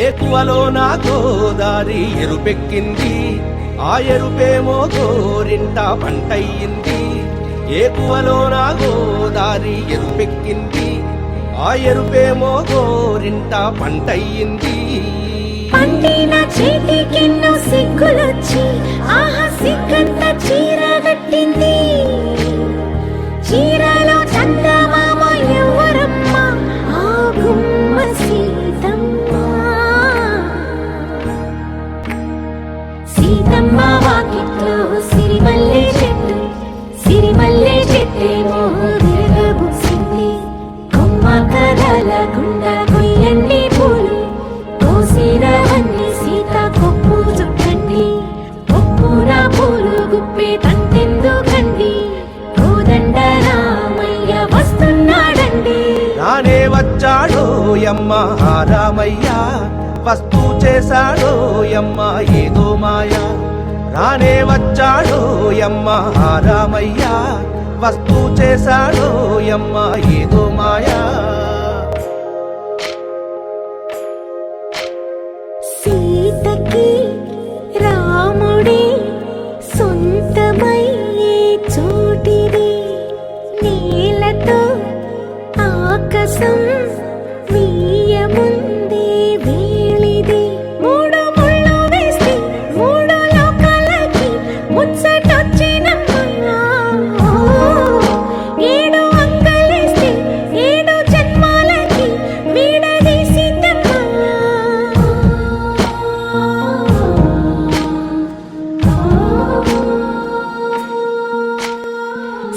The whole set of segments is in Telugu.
ఏకువలో నా గోదారి ఎరుపెక్కింది, ఆ ఎరుపేమో గోరింట పంటయ్యింది. ఏకువలో నా గోదారి ఎరుపెక్కింది, ఆ ఎరుపేమో గోరింట పంటయ్యింది. పండిన చేతికెన్నో సిగ్గులొచ్చి ఆహా సిగ్గంత చీర కట్టింది. చీరలో చందమామ ఎవరమ్మ, ఆ గుమ్మ సీతమ్మ. సీతమ్మ వాకిట్లో సిరిమల్లె చెట్టు, సిరిమల్లె చెట్టేమో విరగబూసింది. కొమ్మ కదలకుండా కొయ్యండి పూలు, కోసిరవన్నీ సీత కొప్పు చుట్టండి. కొప్పున పూలు గుప్పే తంతెందుకండి, కోదండ రామయ్య వస్తున్నాడండి. రానే వచ్చాడో యమ్మ రామయ్య, వస్తూ చేశాడో యమ్మ ఏదో మాయ. రానే వచ్చాడో యమ్మ రామయ్య, వస్తూ చేశాడో యమ్మ ఏదో మాయా. సీతకి రాముడే సొంతమయ్యే చోటిది, నేలతో ఆకాశం వీయముందే వేళిది. మూడు ముళ్ళు వేస్తే మూడు లోకాలకి ముచ్చటొచ్చినమ్మా. ఏడు అంగలేస్తే ఏడు జన్మాలకి వీడదీసిద్దమ్మా.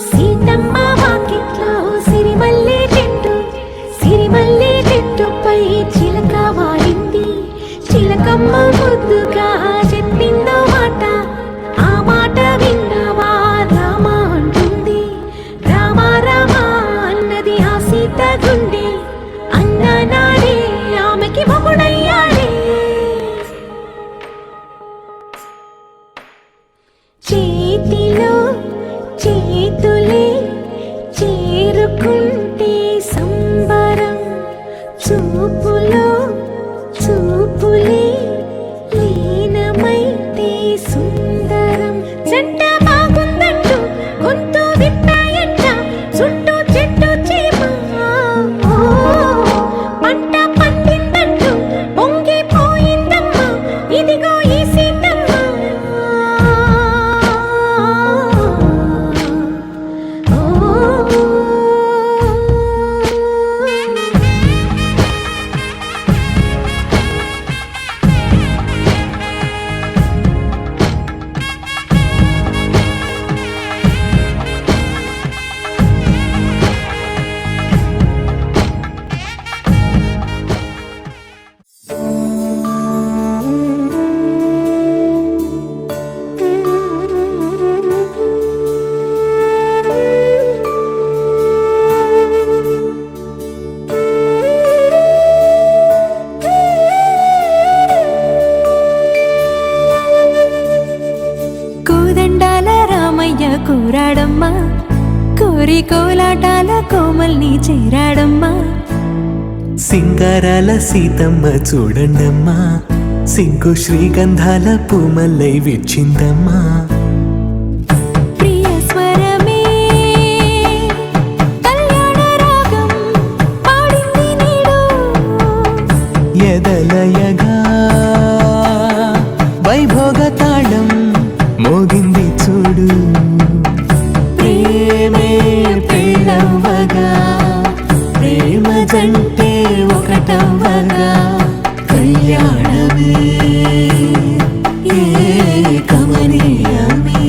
సీతమ్మ వాకిట్లో సిరిమల్లె చెట్టు, సిరిమల్లె చెట్టుపై చిలక వాలింది. చిలకమ్మ ముద్దుగా చెప్పిందో మాట, ఆ మాట విన్నవా రామ అంటుంది. రామ రామ అన్నది ఆ సీత గుండె, అన్ననాడే ఆమెకి మొగుడయ్యాడే. చేతిలో చేతులే చేరుకుంటే సంబరం, చూపులో చూపులే లీనమైతే సుందరం. జంట బాగుందంటూ గొంతు విప్పాయంట చుట్టూ చెట్టు చీమ. పంట పండిందంటూ పొంగిపోయిందమ్మా, ఇదిగో ఈ సీతమ్మ. కోదండాల రామయ్య కూరాడమ్మా, కోరి కోలాటాల కోమల్ని చేరాడమ్మా. సింగారాల సీతమ్మ చూడండమ్మా, సిగ్గు శ్రీగంధాల పూమల్లై విచ్చిందమ్మా. ప్రియ స్వరమే కళ్యాణ రాగం పాడింది నీడు, ఎదలయగా వైభోగ తాళం మోగింది చూడు. ప్రేమే ప్రేమవగా, ప్రేమ జంటే ఒకటవ్వగా, కళ్యాణమే కమనీయమే.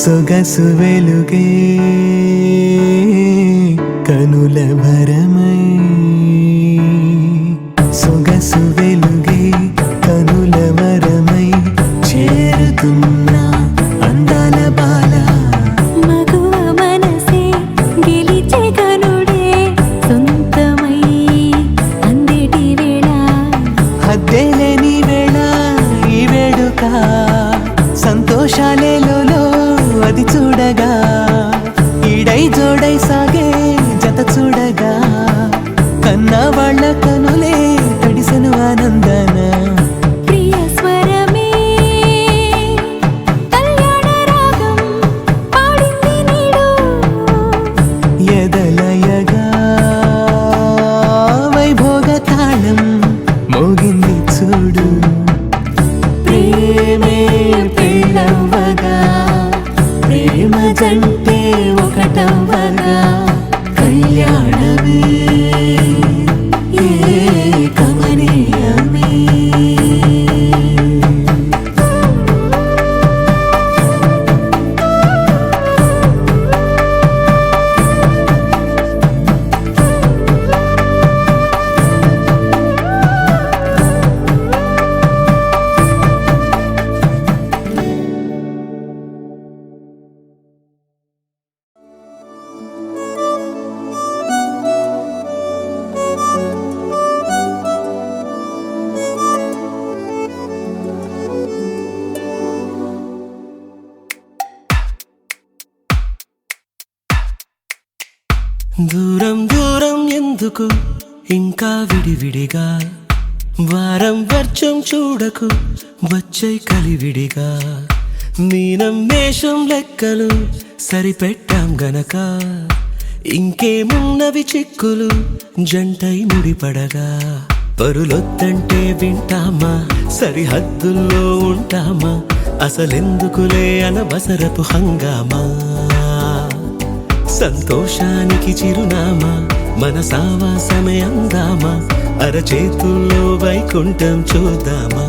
సొగసు వెలుగే కను వెలుగుల భరమై సొగసు వెలుగే కనుల వరమై చేరుతున్నా అందాల బాల మగువ మనసే గెలిచే కనుడే సొంతమై అందేటి వేళ హద్దేలేని వేళ ఈ వేడుక సంతోషాలేలో అది చూడగా ఈడై జోడై సాగే జత చూడగా కన్నా వాళ్ళ కనులే తడిసెను ఆనందన ప్రియ స్వరమే కళ్యాణ రాగం పాడింది నీడు ఎదలయగా వైభోగ తాళం మోగింది చూడు ప్రేమే పెళ్ళవ్వగా ప్రేమ జంటే ఒకటవ్వగా కళ్యాణమే కమనీయమే దూరం దూరం ఎందుకు ఇంకా విడివిడిగా వారం వర్చం చూడకు వచ్చై కలివిడిగా మీనం మేషం లెక్కలు సరిపెట్టాం గనక ఇంకేమున్నవి చిక్కులు జంటై ముడిపడగా పరులొద్దంటే వింటామా సరిహద్దుల్లో ఉంటామా అసలెందుకులే అనవసరపు హంగామా సంతోషానికి చిరునామా మన సావాసమే అందామా అరచేతుల్లో వైకుంఠం చూద్దామా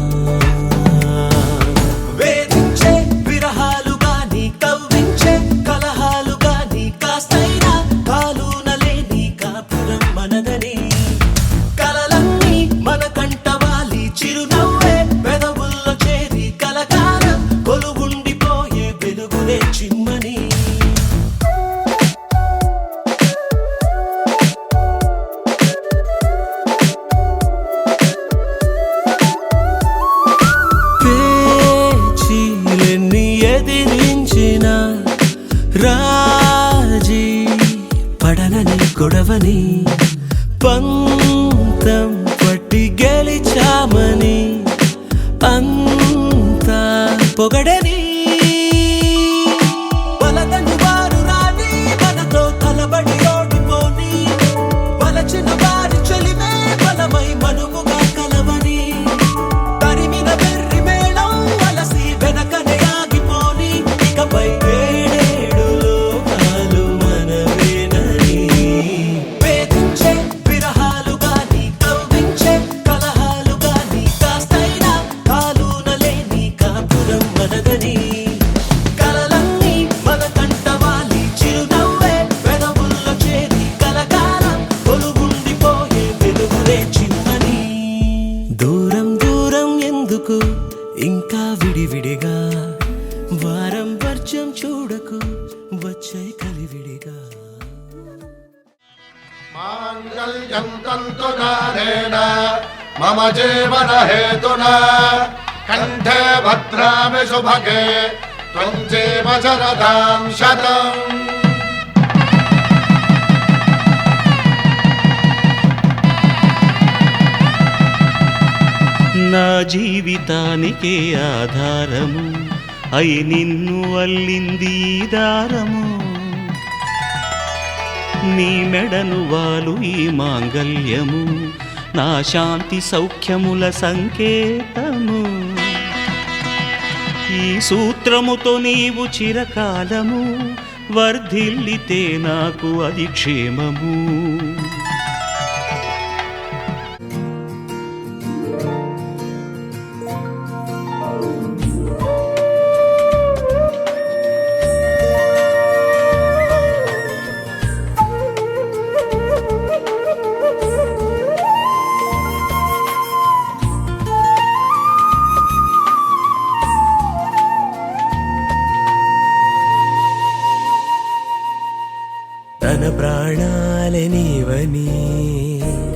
వేధించే విరహాలు గాని కవ్వించే కలహాలు గాని కాస్తైనా కాలునలేని కాపురం మనదని కలలన్నీ మన కంటవాలి చిరునవ్వే పెదవుల్లో చేరి కలకాలం కొలువుండిపోయే వెలుగులే చిమ్మని రాజీ పడనని గొడవని పంతం పట్టి గెలిచామని అంతా పొగడని బలదని వారు రాని మనతో కలబడి ఓడిపోని బలచిన వారి చెలిమే బలమై మనువుగా కలవని తరిమిన వెర్రి మేళం వలసి వెనకనే ఆగిపోని ఇకపై ఇంకా విడివిడిగా వారం వర్షం చూడకు వచ్చే కలివిడిగా మాంగళ్యం తంతునానేన మమ జీవన హేతునా కంఠే భద్రామి శుభగే త్వం జీవ శరదాం శతం నా జీవితానికే ఆధారము అయి నిన్ను అల్లింది దారము నీ మెడను వాలు ఈ మాంగల్యము నా శాంతి సౌఖ్యముల సంకేతము ఈ సూత్రముతో నీవు చిరకాలము వర్ధిల్లితే నాకు అది క్షేమము నీవని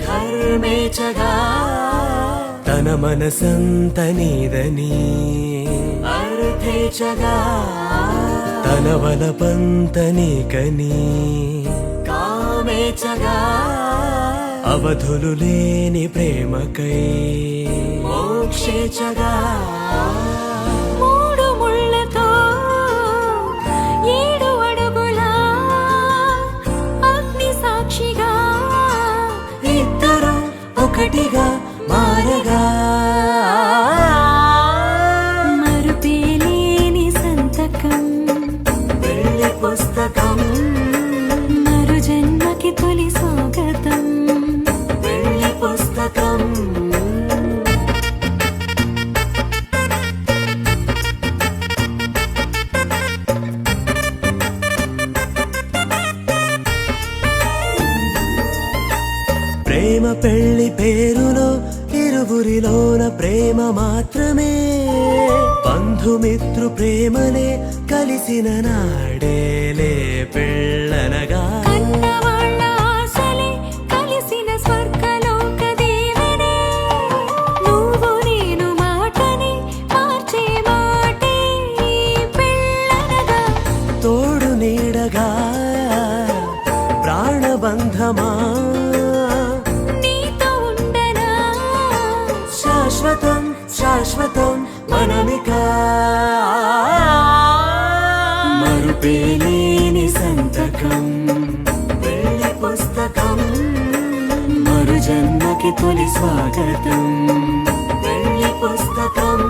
ధర్మేచగా తన మనసంత నీదని అర్థేచగా తన వలపంత నీకని కామేచగా అవధులు లేని ప్రేమకై మోక్షేచగా మూడు ముళ్ళతో 7 అడుగుల అగ్ని సాక్షిగా ఇద్దరు ఒకటిగా మారగా మరుపేలేని సంతకం పెళ్లి పుస్తకం మరు జన్మకి తొలి స్వాగతం పెళ్లి పుస్తకం ప్రేమ పెళ్లి పేరులో ఇరువురిలోన ప్రేమ మాత్రమే బంధుమిత్రు ప్రేమనే కలిసిన నాడేలే పెళ్ళనగా కన్నవాళ్ళ ఆశలే కలిసిన స్వర్గలోక దేవనే నువ్వు నేను మాటని మార్చే మాటే పెళ్ళనగా తోడు నీడగా ప్రాణబంధమా నీతో ఉండనా శాశ్వతం శాశ్వతం మనమిక మరుపేలేని సంతకం పెళ్లి పుస్తకం మరు జన్మకి తొలి స్వాగతం పెళ్లి పుస్తకం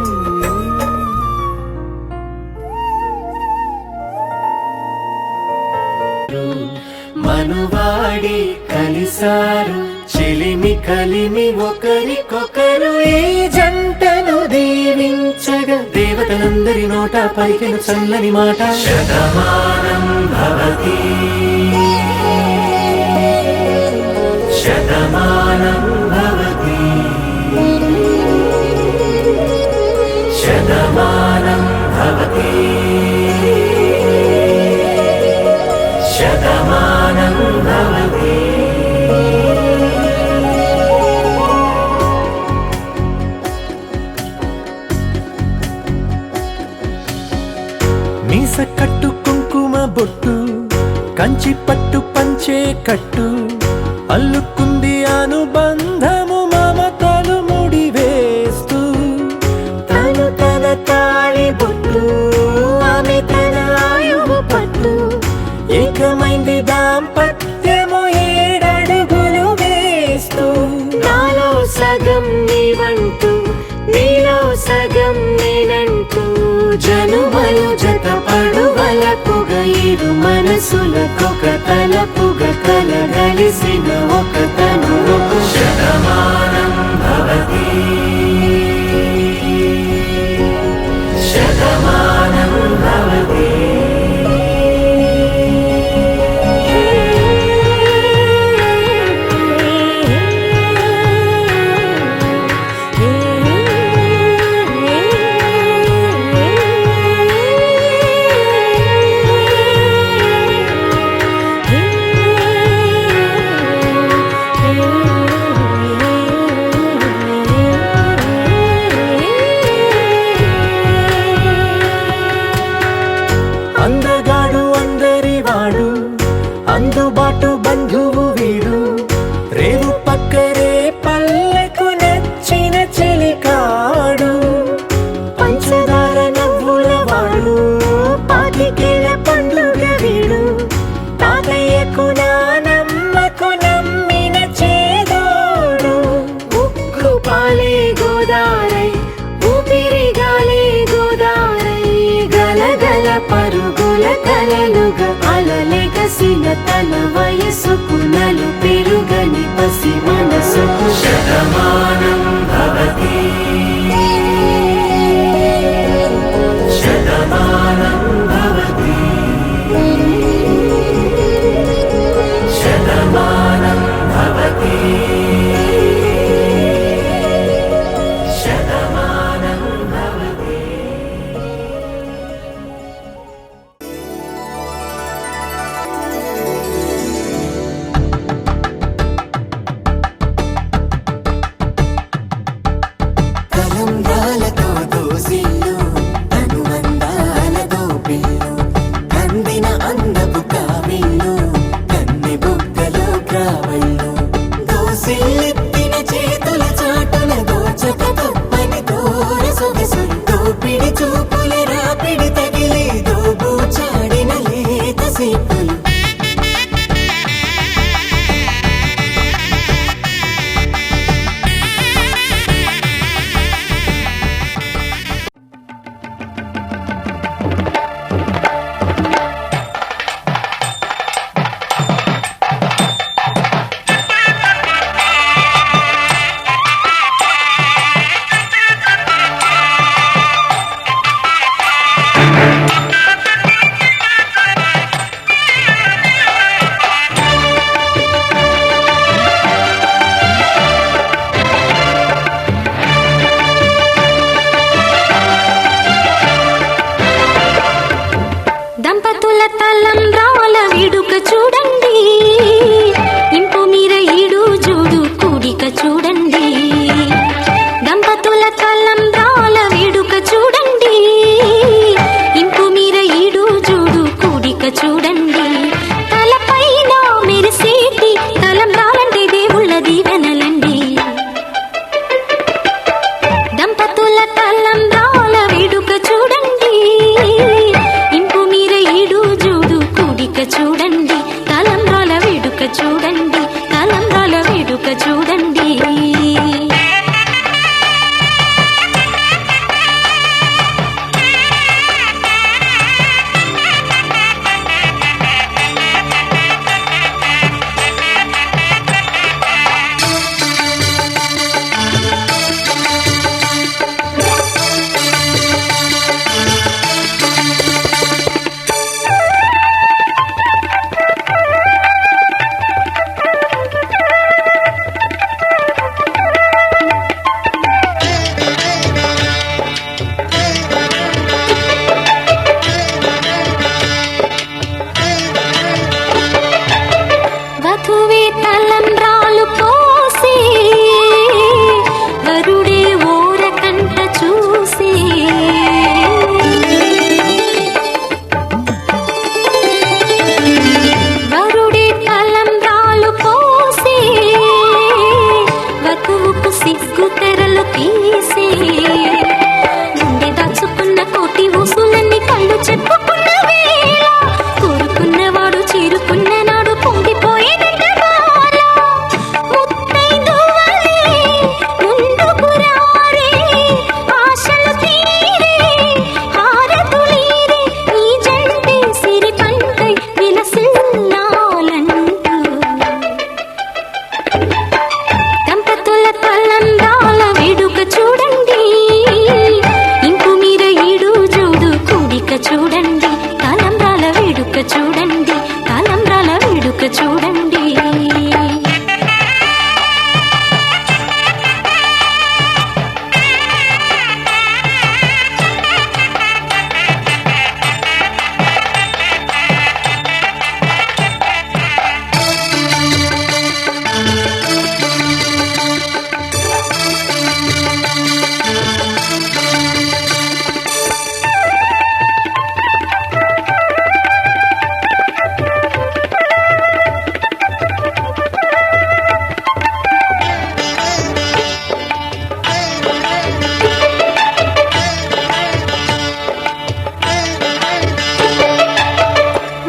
మనువాడి కలిసారు చెలిమి కలిమి ఒకరికొకరు ఈ జంటను దీవించగా దేవతలందరి నోట పలికిన చల్లని మాట శతమానం భవతి శతమానం భవతి శతమానం భవతి శతమానం భవతి మీస కట్టు కుంకుమ బొట్టు కంచి పట్టు పంచే కట్టు అల్లుకుంది అనుబంధము మమతలు ముడివేస్తూ తను తన తాళి బొట్టు ఆమె తన ఆయువు పట్టు ఏకమైంది దాంపత్యము 7 అడుగులు వేస్తూ నాలో సగం నీవంటూ నీలో సగం నేనంటూ జనుమలు జత పడువలపుగ ఇరు మనసులకొక తలపుగ కలగలిసిన ఒక తను శతమానం భవతి శతమానం భవతి అందగాడు అందరి వాడు అందుబాటు బంధువు వీడు రేవు పక్కరే పల్లెకు నచ్చిన చెలికాడు పంచదార నవ్వుల వాడు పాతికేల పండుగ వీడు తాతయ్యకు నానమ్మకు నమ్మిన చేదోడు ఉక్కు పాలే గోదారై ఊపిరిగాలే గోదారై గలగల పరుగుల కలలుగా అలలెగసిన తన వయసుకు నలు పెరుగని పసి మనసుకు శతమానం భవతి శతమానం భవతి శతమానం భవతి శతమానం భవతి తలంబ్రాల వేడుక చూడండి, ఇంపు మీర ఈడు జూడు కూడిక చూడండి, తలంబ్రాల వేడుక చూడండి, తలంబ్రాల వేడుక చూడండి. వధువే తలంబ్రాలు పోసి వరుడే ఓరకంట చూసి, వరుడే తలంబ్రాలు పోసి వధువుకు సిగ్గు తెరలు తీసి, గుండె దాచుకున్న కోటి ఊసులన్నీ కళ్ళు చెప్పుకున్న వేళ, కోరుకున్నవాడు చేరుకున్న నాడు పొంగిపోయేదంట బాల. ముత్తైదువలే ముందుకు రారే, ఆశలు తీరే హారతులీరే, ఈ జంటే సిరి పంటై విలసిల్లాలంటూ. దంపతుల తలంబ్రాల వేడుక చూడండి, ఇంపు మీర ఈడు జోడు కూడిక చూడండి, తలంబ్రాల వేడుక చూడండి, తలంబ్రాల వేడుక చూడండి.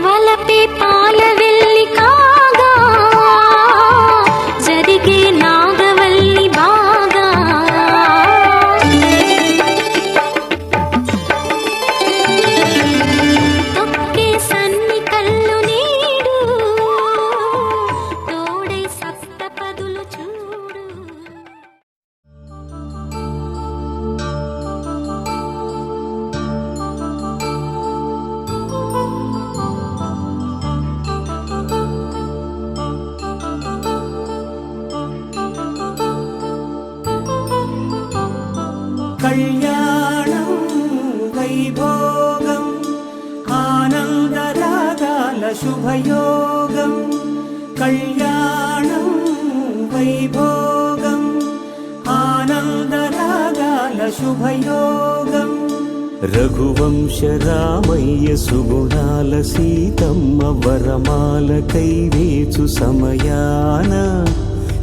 వలపే పాల వెల్లి కాగా జరిగే నాగవల్లి బాగా, తొక్కే సన్ని కళ్ళు నీడు తోడై సప్తపదులు చూడు. కళ్యాణం వైభోగం ఆనందరాగాల శుభయోగం, కళ్యాణం వైభోగం ఆనందరాగాల శుభయోగం. రఘువంశ రామయ్య సుగుణాల సీతమ్మ వరమాల కైవేచు సమయాన,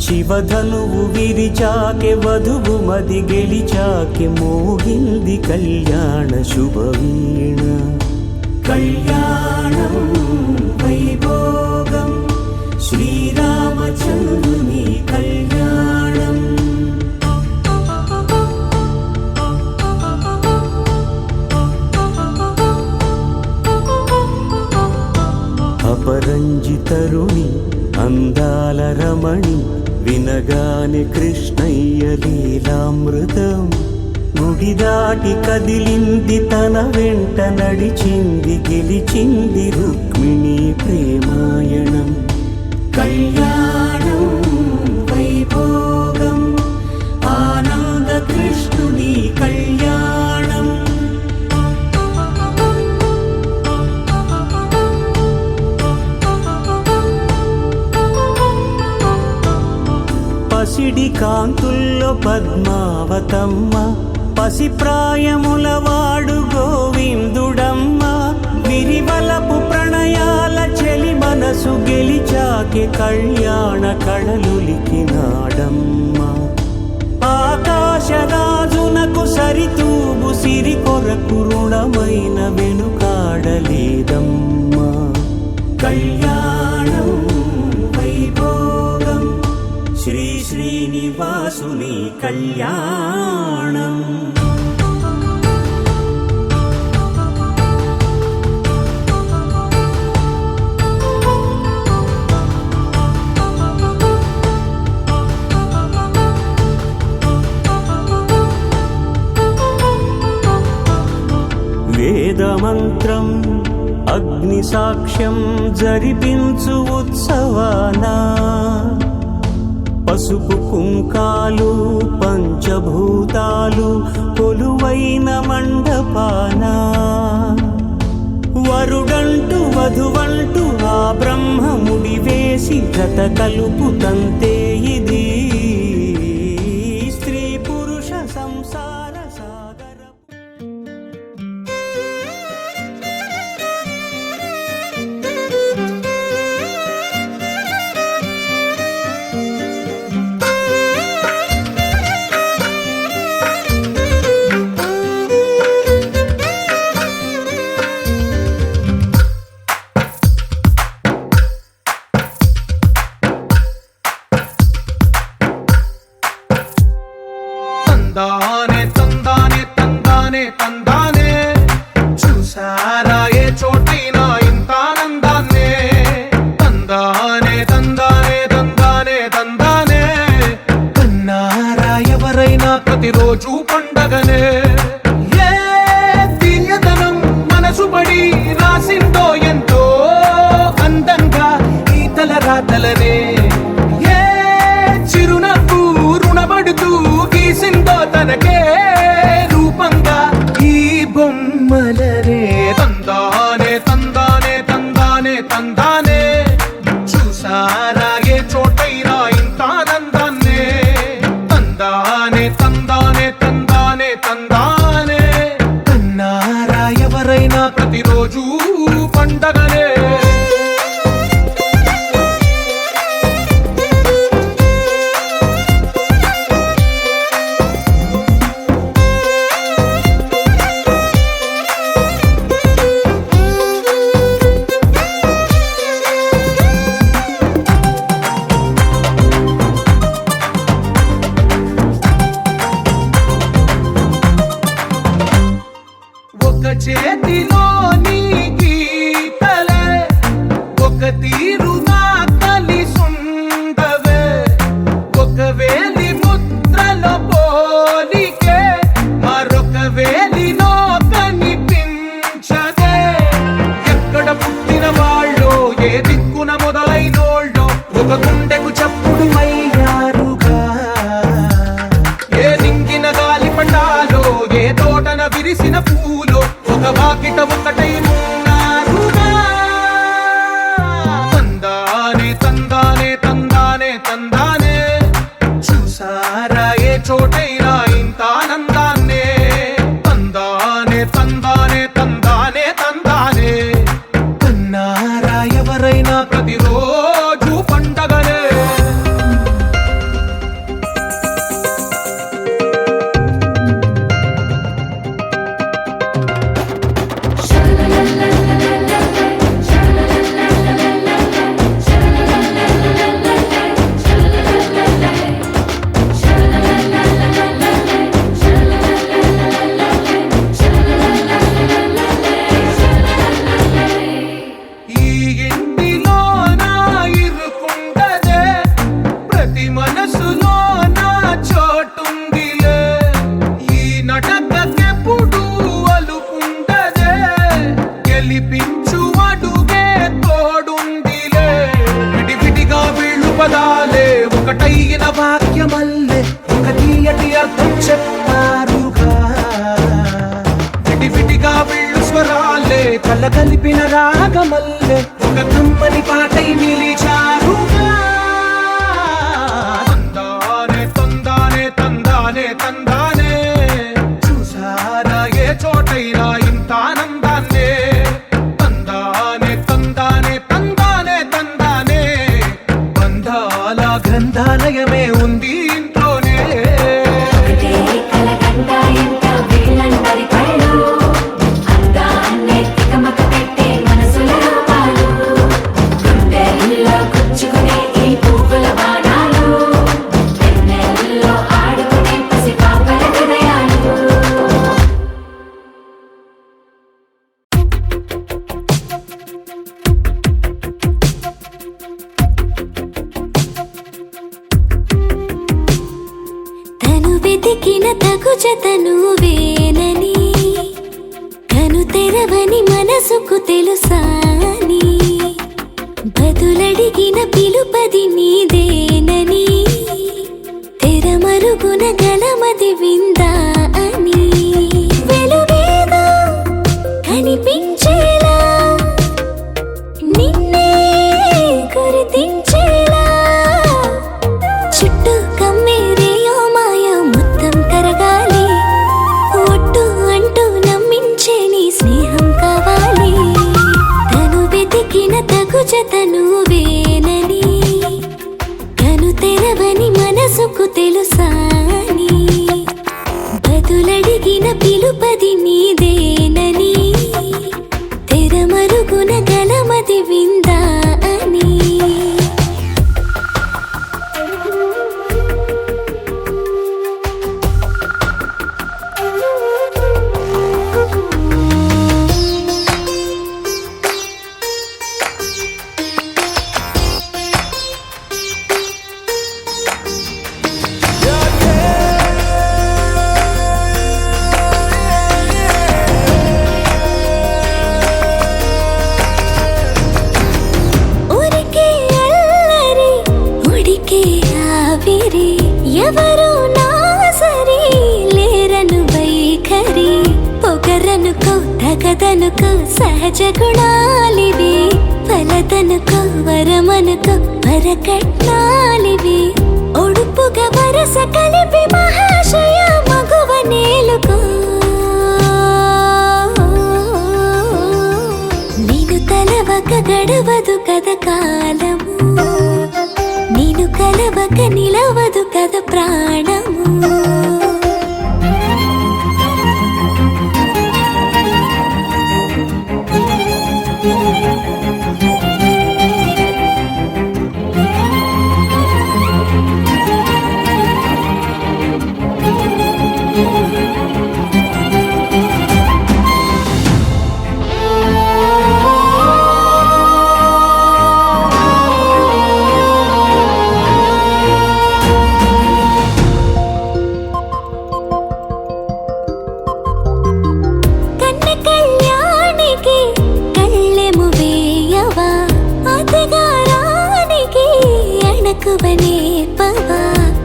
శివధనువు విరిచాకె వధువు మది గెలిచాకె మోగింది కళ్యాణ శుభవీణ. కళ్యాణం వైభోగం శ్రీరామచంద్రుని కళ్యాణం. అపరంజి తరుణి అందాల రమణి, వినగానే కృష్ణయ్య లీలామృతం, గుడి దాటి కదిలింది తన వెంట నడిచింది గెలిచింది రుక్మిణి ప్రేమాయణం. కళ్యాణం వైభోగం ఆనంద కృష్ణుని కళ్యాణం. పసిడి కాంతుల్లో పద్మావతమ్మ, పసిప్రాయముల వాడు గోవిందుడమ్మ, విరివలపు ప్రణయాల చెలి మనసు గెలిచాకే కళ్యాణ కళలులికినాడమ్మ. ఆకాశరాజునకు సరితూగు సిరి కొరకు రుణమైన వెనుకాడలేదమ్మా. కళ్యాణం వైభోగం శ్రీ శ్రీనివాసుని కళ్యాణం. వేదమంత్రం అగ్ని సాక్ష్యం జరిపించు ఉత్సవాన పసుపు కుంకాలు పంచభూతాలు కొలువైన మండపాన వరుడంటూ వధువంటూ ఆ బ్రహ్మముడి వేసి జత కలుపు తంతే ఇది స్త్రీ పురుష సంసార సాగర. తందానే తందానే తందానే తందానే చూసారా ఏ చోటైనా ఇంత ఆనందాన్నే. తందానే తందానే తందానే తందానే కన్నారా ఎవరైనా ప్రతిరోజు పండగనే. ఏ తీయదనం మనసు పడి రాసిందో ఎంతో అందంగా ఈ తల రాతలనే. ఏ చిరునవ్వు రుణపడుతూ గీసిందో తనకే రూపంగా ఈ బొమ్మలనే. తందానే తందానే తందానే తందానే చూసారా ఏ చోటైనా ఇంత ఆనందాన్నే. తందానే తందానే తందానే తందానే కన్నారా ఎవరైనా ప్రతిరోజు పండగనే. ఒక చేతిలో నీ గీతలే ఒక తీరుగా కలిసుండవే. ఒక వేలి ముద్రలో పోలికే మరొక వేలిలో కనిపించదే. ఎక్కడ పుట్టిన వాళ్ళో ఏ దిక్కున మొదలైనోళ్ళో ఒక గుండెకు చప్పుడు అయ్యారుగా. ఏ నింగిన గాలి పటాలో ఏ తోటన విరిసిన పూలో ఒక వాకిట ఒకటై ఉన్నారుగా. తందానే తందానే తందానే తందానే చూసారా ఏ చోటైనా ఇంత ఆనందాన్నే. తందానే తందానే తందానే తందానే కన్నారా ఎవరైనా ప్రతిరోజు పండగనే. ఈ ఇంటిలో నా ఇరుకుండదే ప్రతి మనసులో నా చోటుందిలే. ఈ నటకెప్పుడు అలుకుండదే గెలిపించు అడుగే తోడుందిలే. విడివిడిగా వీళ్ళు పదాలే ఒకటైన వాక్యమల్లే ఒక తీయటి అర్థం చెప్పారుగా. విడివిడిగా వీళ్ళు స్వరాలే కల కలిపిన రాగమల్లే ఒక కమ్మని పాటై నిలిచారుగా. తందానే తందానే తందానే తందానే చూసారా ఏ చోటైనా ఇంత ఆనందాన్నే. తందానే తందానే తందానే తందానే బంధాల గ్రంథాలయమే ఉంది ఇంట్లోనే. పలికిన పిలుపది నీదేనని తెరమరుగున గలమది విందా అని ఊరికే అల్లరి ఉడికే ఆవిరి ఎవరు నా సరి లేరను వైఖరి పొగరనుకో తగదనుకో సహజ గుణాలివి ఫలదనుకో వరమనుకో వరకట్నాలివి ఒడుపుగా వరస కలిపి మహాశయ మగువ నేలుకో నేను తలవక గడవదు కద కాలము నేను కలవక నిలవదు కద ప్రాణము కన్నె కళ్యాణికి కళ్ళెము వేయవా అతగారానికి అణకువనే పవా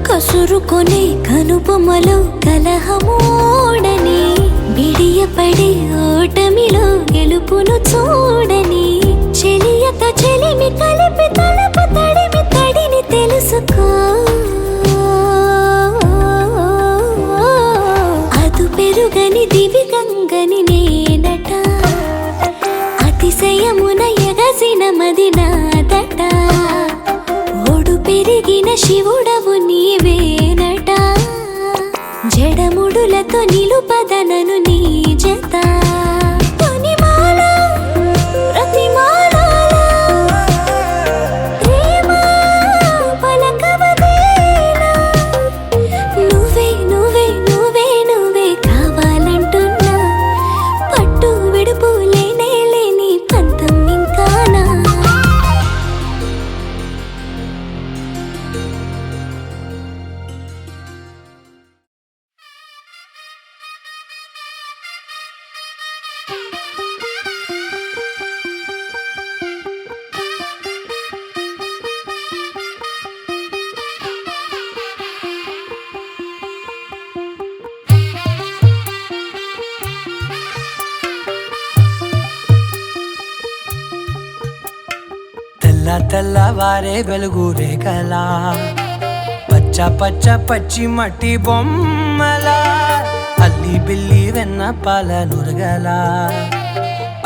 కసురుకొనే కనుబొమ్మలో కలహమూడని బిడియపడే ఓటమిలో గెలుపును చూడని చెలియత చెలిమి కలిపి తలపు తడిమి తడిని తెలుసుకో అదు పెరుగని దివి గంగని నేనట అతిశయమున ఎగసిన మది నాదట ఒడు పెరిగిన శివుడవు నీవేనట జడముడులతో నిలుపదనను నీ జత పొనిమాల ప్రతిమాల ప్రేమ పలకవదేనా నువ్వే నువ్వే నువ్వే నువ్వే కావాలంటున్నా పట్టు విడుపు లేనే లేని పంతం ఇంకానా తెల్లవారే వెలుగు రేఖలా పచ్చ పచ్చ పచ్చి మట్టి బొమ్మలా అల్లి బిల్లి వెన్న పాల నురగలా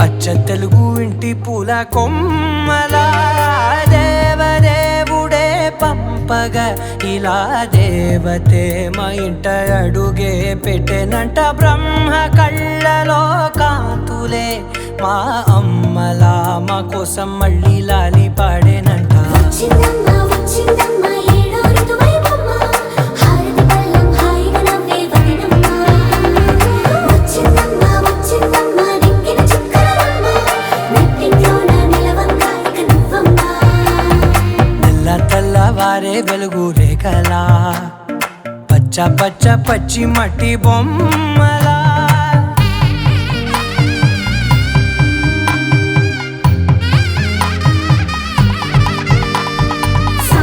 అచ్చ తెలుగు ఇంటి పూల కొమ్మలా దేవదేవుడే పంపగా ఇలా దేవతే మా ఇంట అడుగే పెట్టెనంట బ్రహ్మ కళ్ళలో కాంతులే మా అమ్మలా మా కోసం మళ్ళీ లాలి పాడేనంట వచ్చిందమ్మా వచ్చిందమ్మా ఏడో ఋతువైవమ్మ హారతి పళ్ళం హాయిగా నవ్వే వదినమ్మ వచ్చిందమ్మా వచ్చిందమ్మా దిక్కిన చుక్కలమ్మ నెట్టింట్లో నా నిలవంగా ఇక నువ్వమ్మా తెల్లవారే వెలుగు రేఖలా పచ్చ పచ్చ పచ్చి మట్టి బొమ్మలా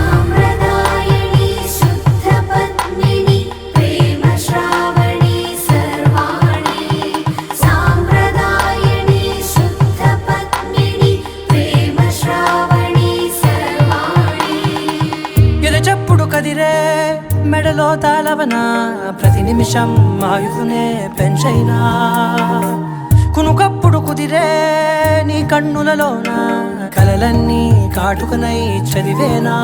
సాంప్రదాయని శుద్ధ పద్మిని ప్రేమ శ్రావణి సర్వాణి సాంప్రదాయని శుద్ధ పద్మిని ప్రేమ శ్రావణి సర్వాణి ఎరచప్పుడు కదిరే మెడలో తాళవన ప్రతి నిమిషం ఆయుధునే పెంచైనా కునుకప్పుడు కుదిరే నీ కన్నులలోన కలలన్నీ కాటుకనై చదివేనా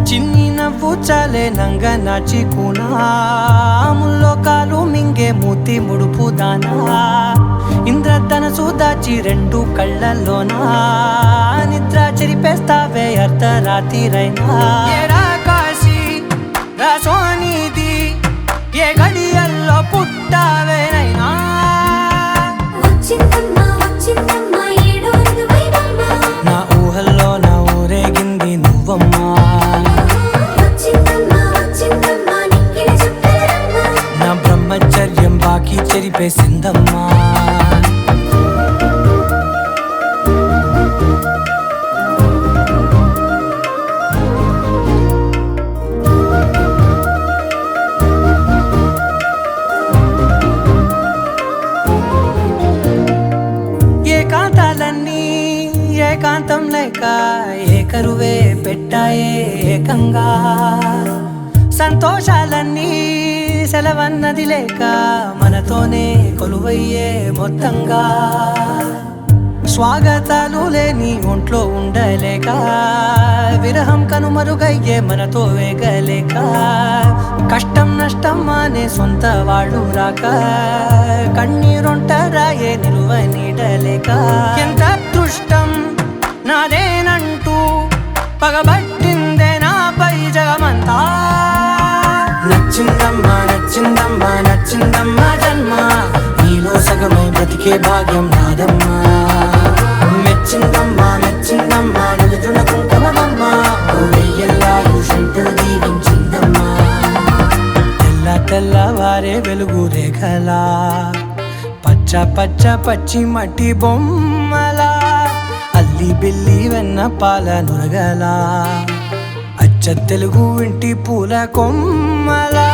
చిన్ని నవ్వు చాలే నంగ నాచి కూనాముల్లో కాలు మింగే మూతి ముడుపు దానా ఇంద్రధనసు దాచి రెండు కళ్ళల్లోనా నిద్ర చెరిపేస్తావే అర్ధరాత్రిరైనా ఏరా కాశీ రా సోనిది ఏ గడియల్లో పుట్టావేనైనా వచ్చిందమ్మా వచ్చిందమ్మా ఏడో ఋతువైవమ్మా నా ఊహల్లో నా ఊరేగింది నువ్వమ్మా వచ్చిందమ్మా వచ్చిందమ్మా నిక్కిన చుక్కలమ్మా నా బ్రహ్మచర్యం బాకీ చెరిపేసిందమ్మా ఏకాంతాలన్నీ ఏకాంతం లేక ఏకరువే పెట్టాయే ఏకంగా సంతోషాలన్నీ సెలవన్నది లేక మనతోనే కొలువయ్యే మొత్తంగా స్వాగతాలు లేని ఒంట్లో ఉండలేక విరహం కనుమరుగయ్యే మనతో వేగలేక కష్టం నష్టం అనే సొంత వాళ్ళు రాక కన్నీరొంటరాయే నిలువ నీడలేక ఎంత అదృష్టం నాదేనంటూ పగబట్టిందే నాపై జగమంతా నచ్చిందమ్మా నచ్చిందమ్మా నచ్చిందమ్మా జన్మ నీలో సగమై బ్రతికే భాగ్యం నాదమ్మా మెచ్చిందమ్మా మెచ్చిందమ్మా నిలుతున్న కుంకుమమ్మా వెయ్యల్లాలు శంకులు దీవించిందమ్మా తెల్ల తెల్లవారే వెలుగు రేఖలా పచ్చ పచ్చ పచ్చి మట్టి బొమ్మలా అల్లి బిల్లి వెన్న పాల నురగలా అచ్చ తెలుగు ఇంటి పూల కొమ్మలా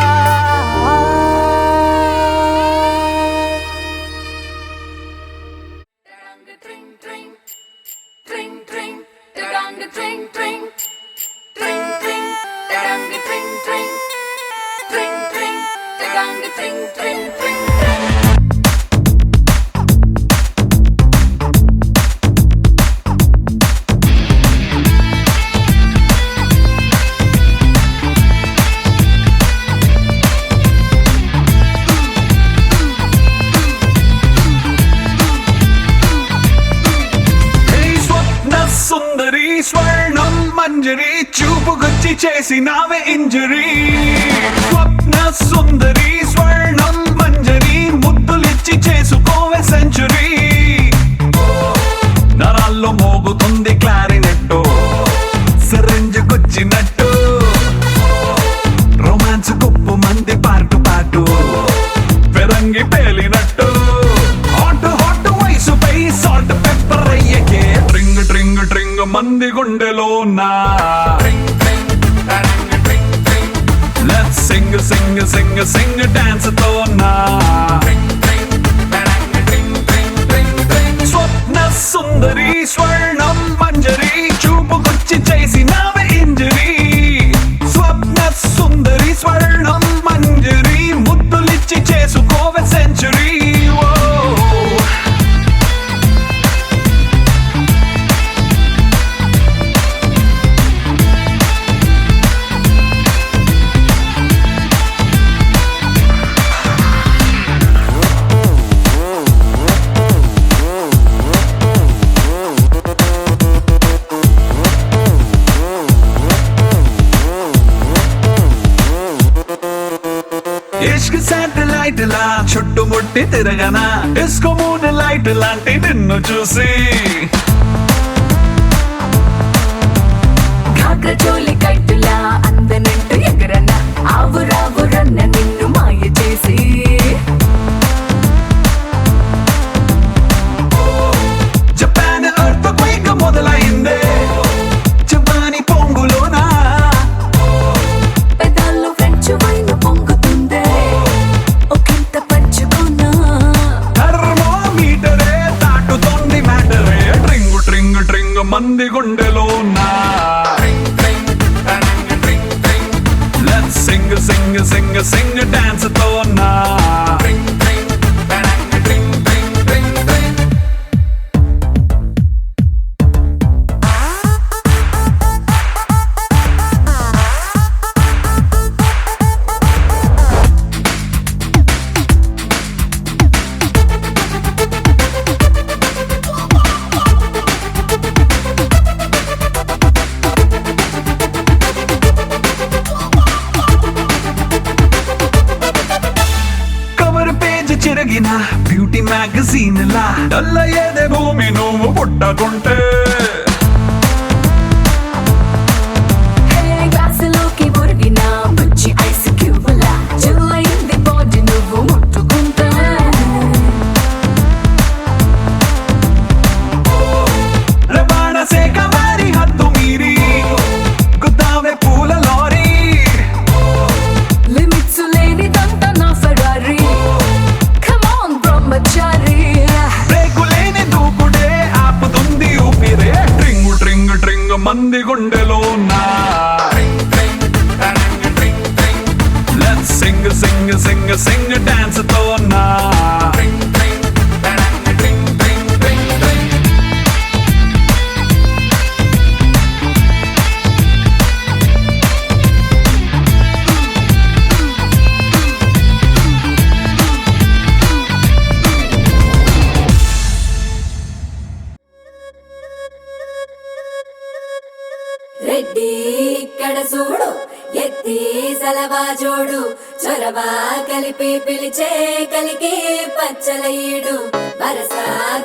సుందరి స్వర్ణం మంజరి చూపుకొచ్చి చేసినావే ఇంజరీ స్వప్న సుందరి స్వర్ణం మంజరి ముద్దులిచ్చి చేసుకోవే సెంచురీ నరాల్లో మోగుతుంది క్లారినెట్టు సిరింజుకొచ్చినట్టు రొమాన్స్ కుప్పు మంది పాటు పాటు పెరంగి పేలినట్టు హాట్ హాట్ వయసుపై సాల్ట్ పెప్పర్ అయ్యకే ట్రింగ్ ట్రింగ్ ట్రింగ్ మంది గుండెలో నా let's sing sing sing sing dance తో నా స్వప్న సుందరి స్వర్ణం మంజరి చూపుకొచ్చి చేసినావే ఇంజరీ స్వప్న సుందరి స్వర్ణం మంజరి ముద్దులిచ్చి చేసుకోవే సెంచురీ ఇష్క్ శాటిలైట్ లా చుట్టుముట్టి తిరగనా డిస్కో మూన్ లైట్ లాంటి నిన్ను చూసి కాకచోలి కట్టులా అందనంటూ ఎగరన ఆవురావురన్న నిన్ను మాయ చేసి జపాన్ ఎర్త్ క్వేక్ మొదలైందే జపాని పొంగులోనా పెదాల్లో ఫ్రెంచ్ వైన్ పొంగుతుందే ఒకంత పంచుకున్నా థర్మోమీటరే దాటుతోంది మ్యాటరే ట్రింగ్ ట్రింగ్ ట్రింగ్ మంది గుండెలోనా let's sing sing sing sing dance తో నా చూసి చిరిగిన బ్యూటీ మ్యాగజైన్ లా డల్ల ఏదే భూమి నువ్వు పుట్టకుంటే గ్లాసులోకి ఒరిగిన బుజ్జి ఐస్ క్యూబులా చిల్లయింది బాడీ నువ్వు ముట్టుకుంటే రవాణా శాఖ వారి హద్దు మీరి గుద్దావే పూల లారీ లిమిట్స్ లేనిదంతా నా Ferrari come on Brahmachari break లేని దూకుడే ఆపుతుంది ఊపిరే ట్రింగు ట్రింగు ట్రింగు మంది గుండెలో నా Let's sing, sing, sing, sing, dance తో నా రెడ్డి ఇక్కడ చూడు ఎత్తి సలవా జోడు చొరవ కలిపి పిలిచే కలికి పచ్చల ఈడు వరస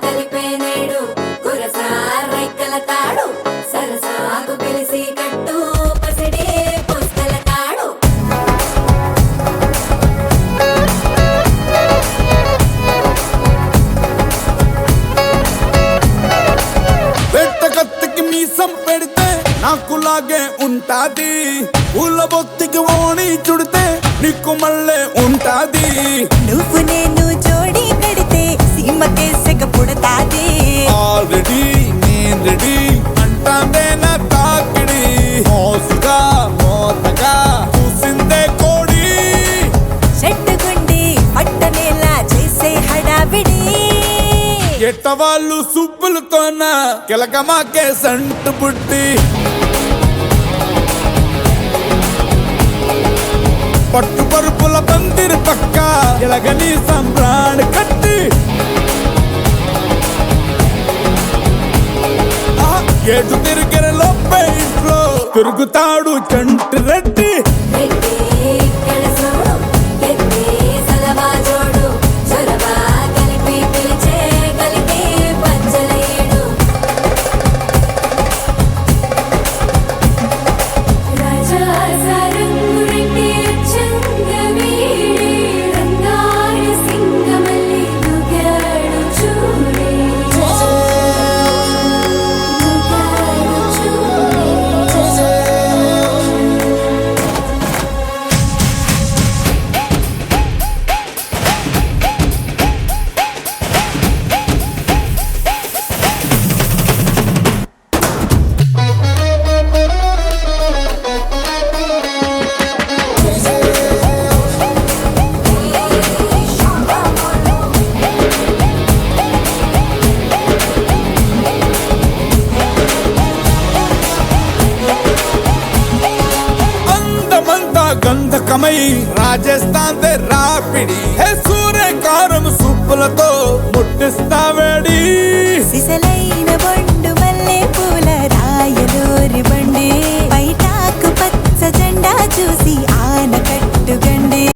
కలిపే నేడు గురస రైకల తాడు సరసాకు పిలిసి కట్టు పసిడి పుస్తల తాడు పెట్ట కత్తికి మీసం పెడితే నాకులాగే ఉంటాది పూల బొత్తికి ఓణి చుడితే నీకు మళ్ళీ ఉంటాది నువ్వు నేను జోడి కడితే సీమకే సెగ పుడతాది ఆల్రెడీ నేను రెడీ అంటాందే నా తాకిడి మోసుగా మోతగా చూసిందే కోడి చెట్టుగుండి పట్టనేలా చేసే హడావిడి ఎట్ట వాళ్ళు సుబ్బులతోన కిలకమాకే సంటు పుట్టి పట్టు పరుపుల పందిరి పక్క ఎలగని సంబ్రాణి కట్టి ఏటు తిరిగిన లోపే ఇంట్లో తిరుగుతాడు చంటి రెడ్డి రెడ్డి ఇక్కడ చూడు ఎత్తి సలవా జోడు చొరవ కలిపి పిలిచే కలికి పచ్చల ఈడు రాజా సారంగు రెడ్డి అచ్చంగ వీడి రంగాడి సింగమల్లి దుగాడు చూడే దుగాడు చూడే అందమంతా గంధకమై రాజస్థాన్ రాపిడి హే సూర్యకారం సుప్పులతో